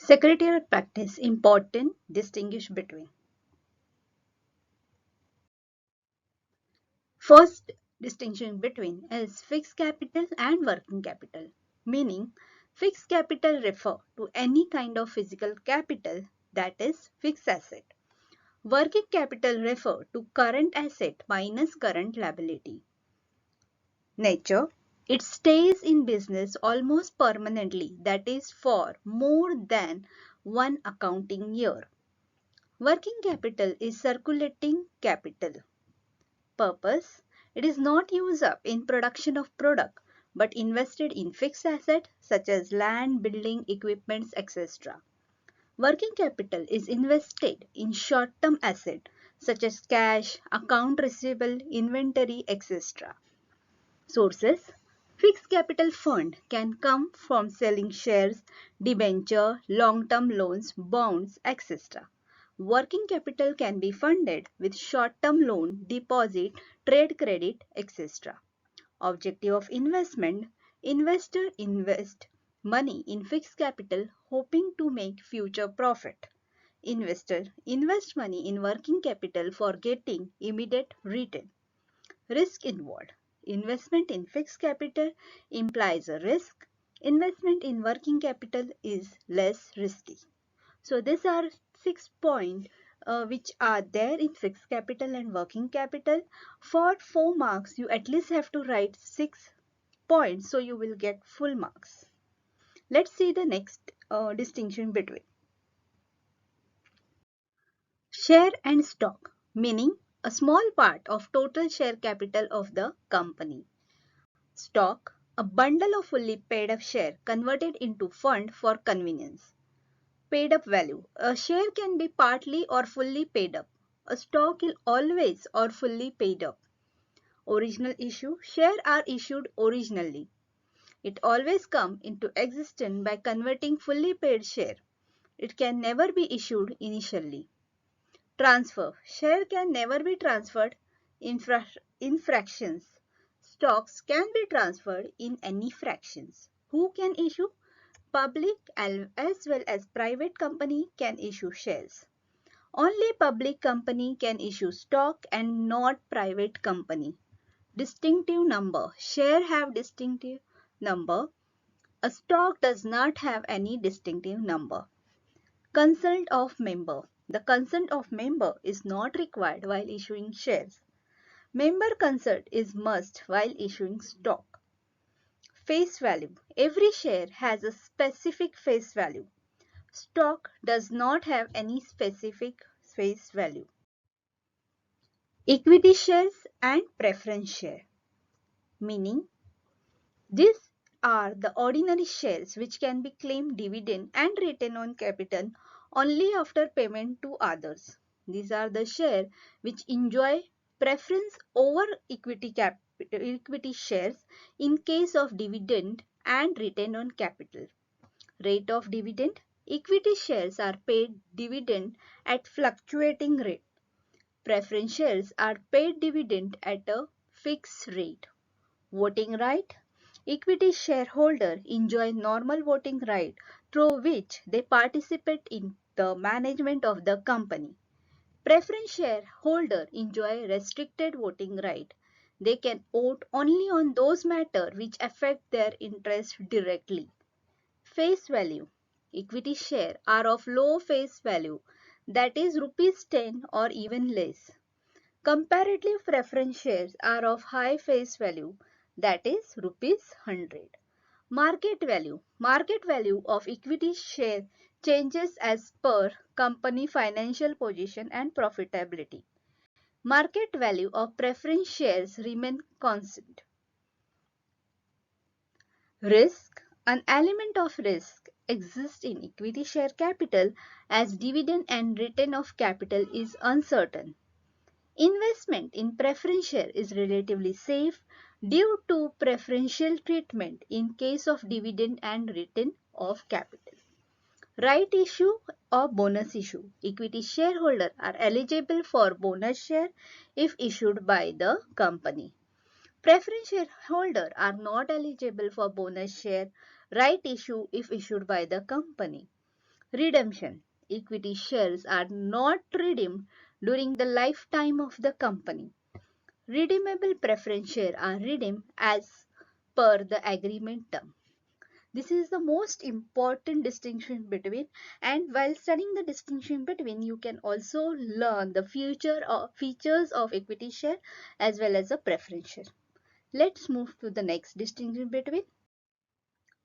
Secretarial practice important distinguish between. First distinction between is fixed capital and working capital, meaning fixed capital refer to any kind of physical capital that is fixed asset. Working capital refer to current asset minus current liability. Nature. It stays in business almost permanently, that is for more than one accounting year. Working capital is circulating capital. Purpose. It is not used up in production of product but invested in fixed assets such as land, building, equipments, etc. Working capital is invested in short-term assets such as cash, account receivable, inventory, etc. Sources. Fixed capital fund can come from selling shares, debenture, long-term loans, bonds, etc. Working capital can be funded with short-term loan, deposit, trade credit, etc. Objective of investment. Investor invest money in fixed capital hoping to make future profit. Investor invest money in working capital for getting immediate return. Risk involved. Investment in fixed capital implies a risk. Investment in working capital is less risky. So these are 6 points which are there in fixed capital and working capital. For 4 marks, you at least have to write 6 points, so you will get full marks. Let's see the next distinction between share and stock, meaning a small part of total share capital of the company. Stock, a bundle of fully paid up share converted into fund for convenience. Paid up value, a share can be partly or fully paid up. A stock is always or fully paid up. Original issue, shares are issued originally. It always comes into existence by converting fully paid share. It can never be issued initially. Transfer, share can never be transferred in fractions. Stocks can be transferred in any fractions. Who can issue? Public as well as private company can issue shares. Only public company can issue stock and not private company. Distinctive number. Share have distinctive number. A stock does not have any distinctive number. Consent of member. The consent of member is not required while issuing shares. Member consent is must while issuing stock. Face value. Every share has a specific face value. Stock does not have any specific face value. Equity shares and preference share. Meaning, these are the ordinary shares which can be claimed dividend and return on capital only after payment to others. These are the shares which enjoy preference over equity shares in case of dividend and return on capital. Rate of dividend. Equity shares are paid dividend at fluctuating rate. Preference shares are paid dividend at a fixed rate. Voting right. Equity shareholders enjoy normal voting right through which they participate in the management of the company. Preference shareholders enjoy restricted voting right. They can vote only on those matters which affect their interest directly. Face value. Equity shares are of low face value, that is rupees 10 or even less. Comparative preference shares are of high face value, that is rupees 100. Market value. Market value of equity share changes as per company financial position and profitability. Market value of preference shares remain constant. Risk. An element of risk exists in equity share capital as dividend and return of capital is uncertain. Investment in preference share is relatively safe due to preferential treatment in case of dividend and return of capital. Right issue or bonus issue. Equity shareholders are eligible for bonus share if issued by the company. Preference shareholders are not eligible for bonus share right issue if issued by the company. Redemption. Equity shares are not redeemed during the lifetime of the company. Redeemable preference shares are redeemed as per the agreement term. This is the most important distinction between, and while studying the distinction between, you can also learn the features of equity share as well as a preference share. Let's move to the next distinction between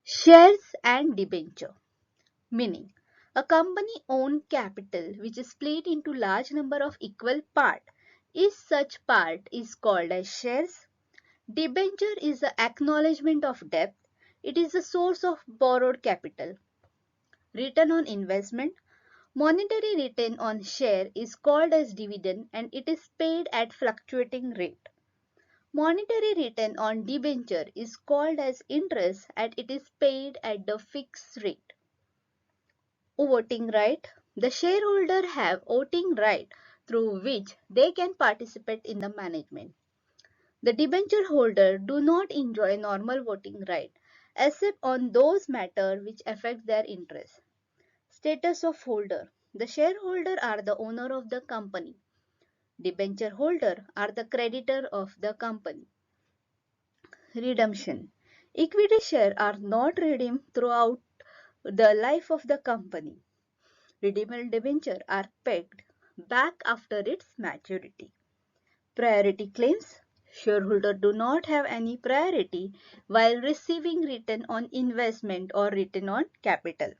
shares and debenture. Meaning, a company owned capital which is split into large number of equal part. If such part is called as shares. Debenture is the acknowledgement of debt. It is a source of borrowed capital. Return on investment. Monetary return on share is called as dividend and it is paid at fluctuating rate. Monetary return on debenture is called as interest and it is paid at the fixed rate. Voting right. The shareholder have voting right through which they can participate in the management. The debenture holder do not enjoy normal voting right except on those matters which affect their interest. Status of holder. The shareholder are the owner of the company. Debenture holder are the creditor of the company. Redemption. Equity shares are not redeemed throughout the life of the company. Redeemable debenture are paid back after its maturity. Priority claims. Shareholders do not have any priority while receiving return on investment or return on capital.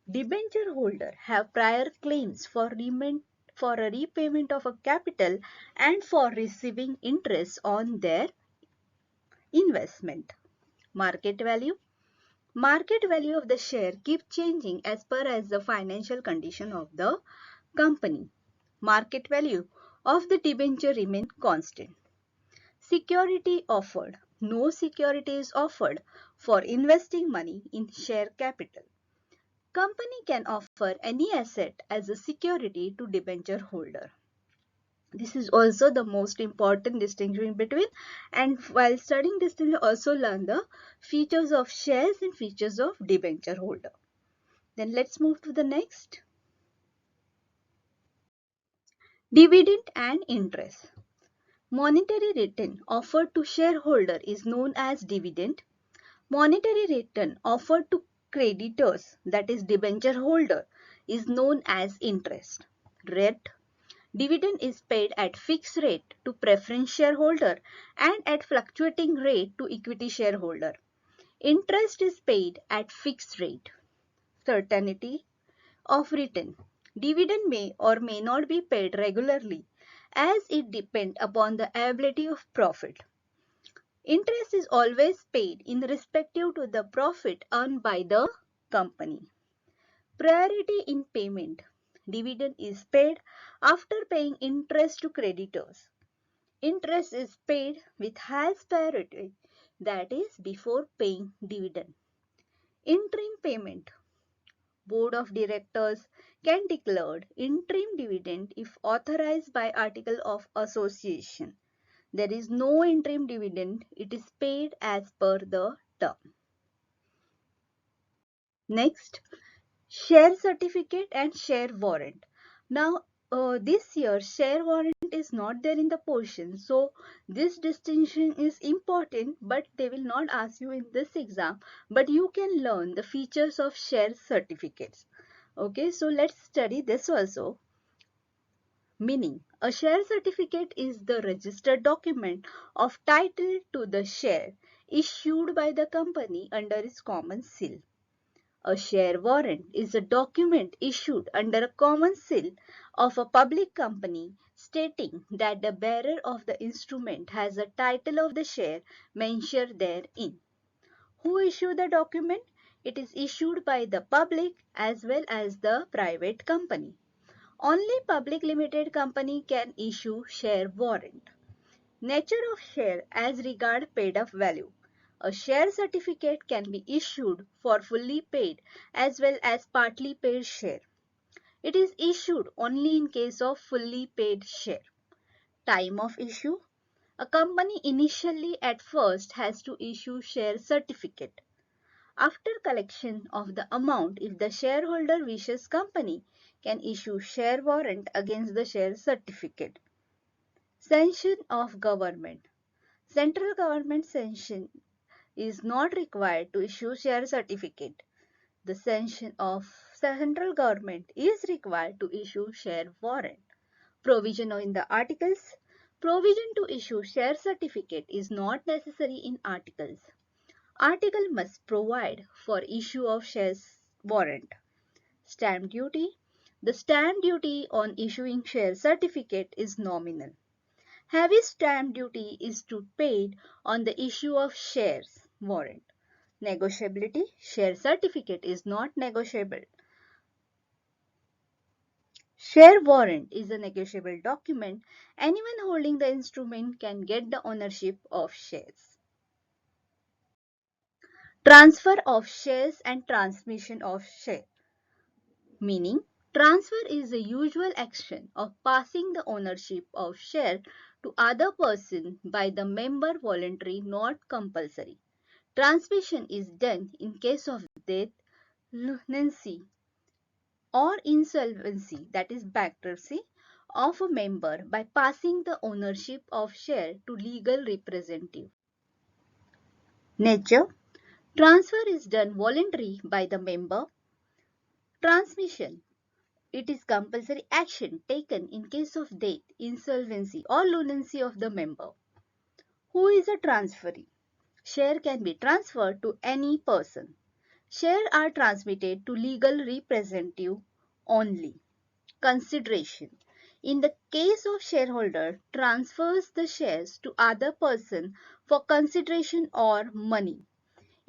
Debenture holders have prior claims for a repayment of a capital and for receiving interest on their investment. Market value. Market value of the share keeps changing as per as the financial condition of the company. Market value of the debenture remain constant. Security offered. No security is offered for investing money in share capital. Company can offer any asset as a security to debenture holder. This is also the most important distinction between, and while studying this you will also learn the features of shares and features of debenture holder. Then let's move to the next. Dividend and interest. Monetary return offered to shareholder is known as dividend. Monetary return offered to creditors, that is debenture holder, is known as interest. Rate. Dividend is paid at fixed rate to preference shareholder and at fluctuating rate to equity shareholder. Interest is paid at fixed rate. Certainty of return. Dividend may or may not be paid regularly as it depends upon the ability of profit. Interest is always paid in respective to the profit earned by the company. Priority in payment. Dividend is paid after paying interest to creditors. Interest is paid with highest priority, that is before paying dividend. Interim payment. Board of Directors can declare interim dividend if authorized by Article of Association. There is no interim dividend, it is paid as per the term. Next, share certificate and share warrant. Now, this year share warrant is not there in the portion, so this distinction is important, but they will not ask you in this exam, but you can learn the features of share certificates. Okay, so let's study this also. Meaning, a share certificate is the registered document of title to the share issued by the company under its common seal. A share warrant is a document issued under a common seal of a public company stating that the bearer of the instrument has a title of the share mentioned therein. Who issued the document? It is issued by the public as well as the private company. Only public limited company can issue share warrant. Nature of share as regard paid up value. A share certificate can be issued for fully paid as well as partly paid share. It is issued only in case of fully paid share. Time of issue. A company initially at first has to issue share certificate. After collection of the amount, if the shareholder wishes, company can issue share warrant against the share certificate. Sanction of government. Central government sanction is not required to issue share certificate. The sanction of central government is required to issue share warrant. Provision in the articles. Provision to issue share certificate is not necessary in articles. Article must provide for issue of shares warrant. Stamp duty. The stamp duty on issuing share certificate is nominal. Heavy stamp duty is to paid on the issue of shares warrant. Negotiability. Share certificate is not negotiable. Share warrant is a negotiable document. Anyone holding the instrument can get the ownership of shares. Transfer of shares and transmission of share. Meaning, transfer is the usual action of passing the ownership of share to other person by the member, voluntary, not compulsory. Transmission is done in case of death, lunacy, or insolvency, that is bankruptcy, of a member by passing the ownership of share to legal representative. Nature. Transfer is done voluntarily by the member. Transmission. It is compulsory action taken in case of death, insolvency or lunacy of the member. Who is a transferee? Share can be transferred to any person. Shares are transmitted to legal representative only. Consideration. In the case of shareholder transfers the shares to other person for consideration or money.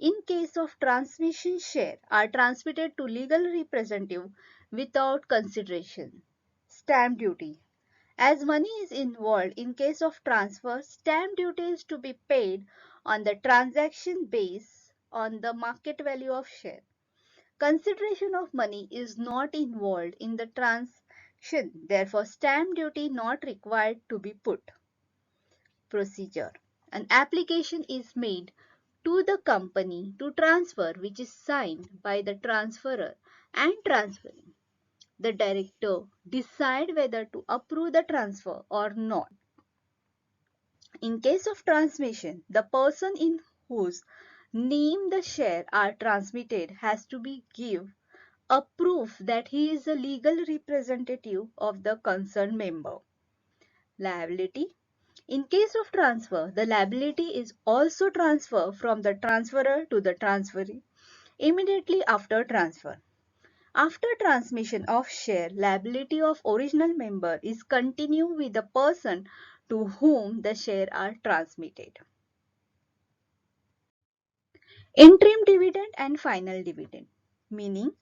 In case of transmission, share are transmitted to legal representative without consideration. Stamp duty. As money is involved in case of transfer, stamp duty is to be paid on the transaction based on the market value of share. Consideration of money is not involved in the transaction, therefore stamp duty not required to be put. Procedure. An application is made to the company to transfer, which is signed by the transferor and transferee. The director decide whether to approve the transfer or not. In case of transmission, the person in whose name the share are transmitted has to be give a proof that he is a legal representative of the concerned member. Liability. In case of transfer, the liability is also transferred from the transferor to the transferee immediately after transfer. After transmission of share, liability of original member is continued with the person to whom the share are transmitted. Interim dividend and final dividend. Meaning,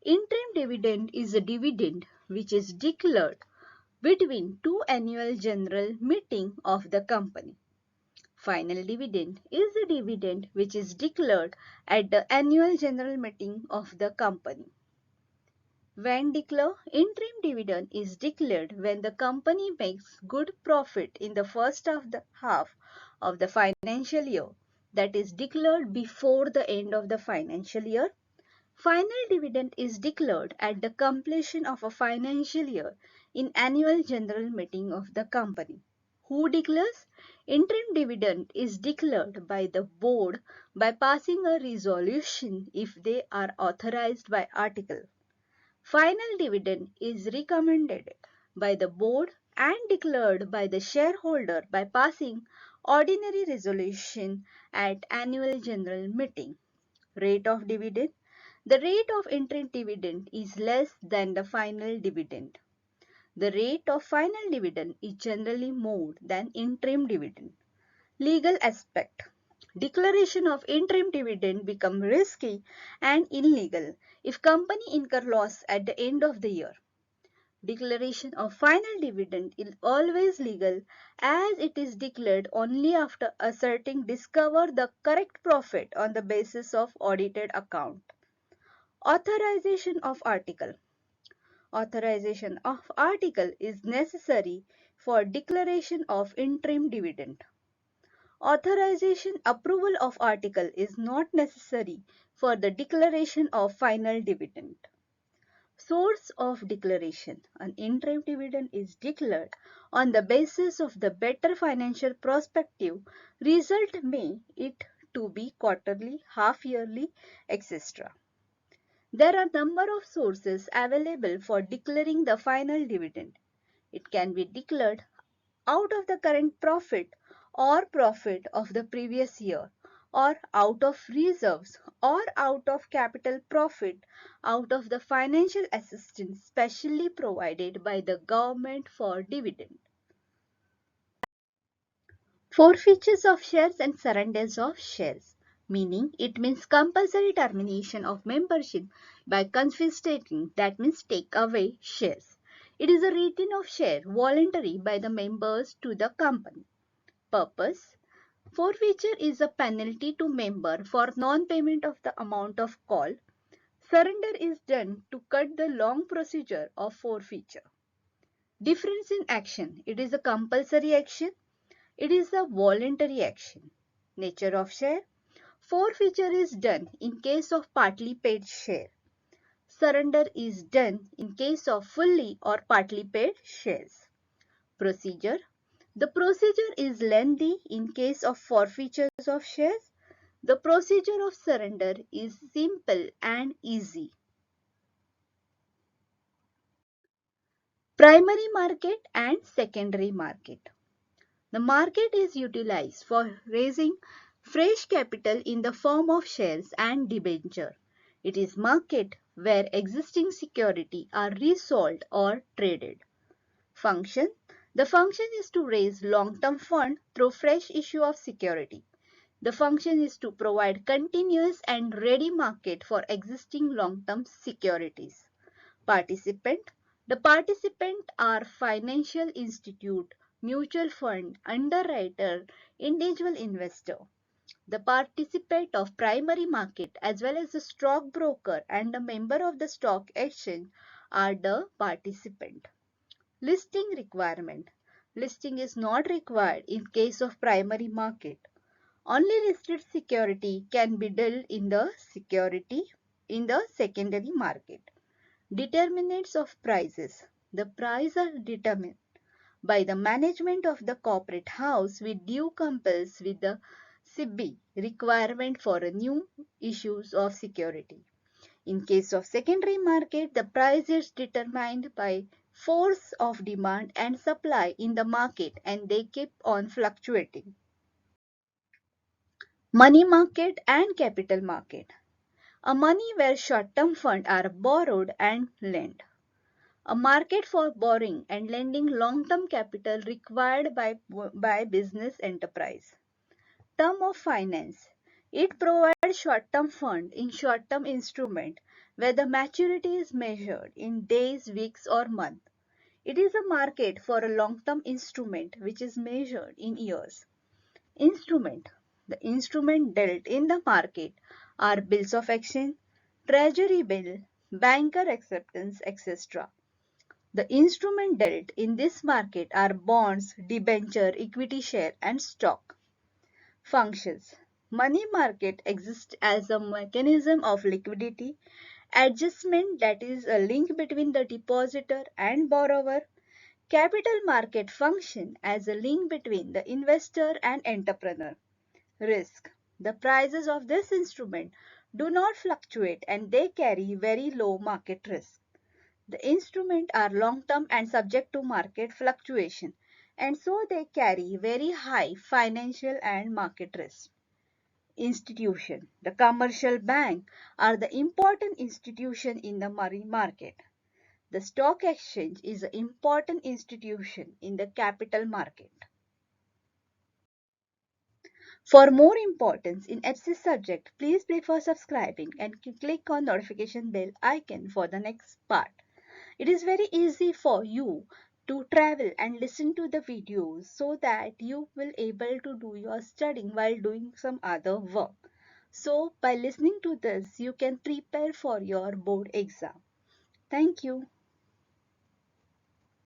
interim dividend is a dividend which is declared between two annual general meeting of the company. Final dividend is a dividend which is declared at the annual general meeting of the company. When declared, interim dividend is declared when the company makes good profit in the first of the half of the financial year, that is declared before the end of the financial year. Final dividend is declared at the completion of a financial year in annual general meeting of the company. Who declares? Interim dividend is declared by the board by passing a resolution if they are authorized by article. Final dividend is recommended by the board and declared by the shareholder by passing ordinary resolution at annual general meeting. Rate of dividend. The rate of interim dividend is less than the final dividend. The rate of final dividend is generally more than interim dividend. Legal aspect. Declaration of interim dividend become risky and illegal if company incur loss at the end of the year. Declaration of final dividend is always legal as it is declared only after asserting discover the correct profit on the basis of audited account. Authorization of article. Authorization of article is necessary for declaration of interim dividend. Authorization approval of article is not necessary for the declaration of final dividend. Source of declaration. An interim dividend is declared on the basis of the better financial prospective result, may it to be quarterly, half-yearly, etc. There are number of sources available for declaring the final dividend. It can be declared out of the current profit or profit of the previous year, or out of reserves, or out of capital profit, out of the financial assistance specially provided by the government for dividend. Forfeitures of shares and surrenders of shares, meaning it means compulsory termination of membership by confiscating, that means take away shares. It is a return of share voluntary by the members to the company. Purpose. Forfeiture is a penalty to member for non-payment of the amount of call. Surrender is done to cut the long procedure of forfeiture. Difference in action. It is a compulsory action. It is a voluntary action. Nature of share. Forfeiture is done in case of partly paid share. Surrender is done in case of fully or partly paid shares. Procedure. The procedure is lengthy in case of forfeitures of shares. The procedure of surrender is simple and easy. Primary market and secondary market. The market is utilized for raising fresh capital in the form of shares and debenture. It is market where existing security are resold or traded. Function. The function is to raise long-term fund through fresh issue of security. The function is to provide continuous and ready market for existing long-term securities. Participant. The participant are financial institute, mutual fund, underwriter, individual investor. The participant of primary market as well as the stockbroker and a member of the stock exchange are the participant. Listing requirement. Listing is not required in case of primary market. Only listed security can be dealt in the secondary market. Determinants of prices. The prices are determined by the management of the corporate house with due compliance with the SYBMS requirement for a new issues of security. In case of secondary market, the price is determined by force of demand and supply in the market, and they keep on fluctuating. Money market and capital market. A money where short-term funds are borrowed and lent. A market for borrowing and lending long-term capital required by business enterprise. Term of finance. It provides short-term fund in short-term instrument where the maturity is measured in days, weeks or months. It is a market for a long-term instrument which is measured in years. Instrument. The instrument dealt in the market are bills of exchange, treasury bill, banker acceptance, etc. The instrument dealt in this market are bonds, debenture, equity share and stock. Functions. Money market exists as a mechanism of liquidity adjustment, that is a link between the depositor and borrower. Capital market function as a link between the investor and entrepreneur. Risk. The prices of this instrument do not fluctuate and they carry very low market risk. The instruments are long-term and subject to market fluctuation, and so they carry very high financial and market risk. Institution. The commercial bank are the important institution in the money market. The stock exchange is an important institution in the capital market. For more importance in HC subject, please prefer subscribing and click on notification bell icon for the next part. It is very easy for you to travel and listen to the videos so that you will able to do your studying while doing some other work. So by listening to this, you can prepare for your board exam. Thank you.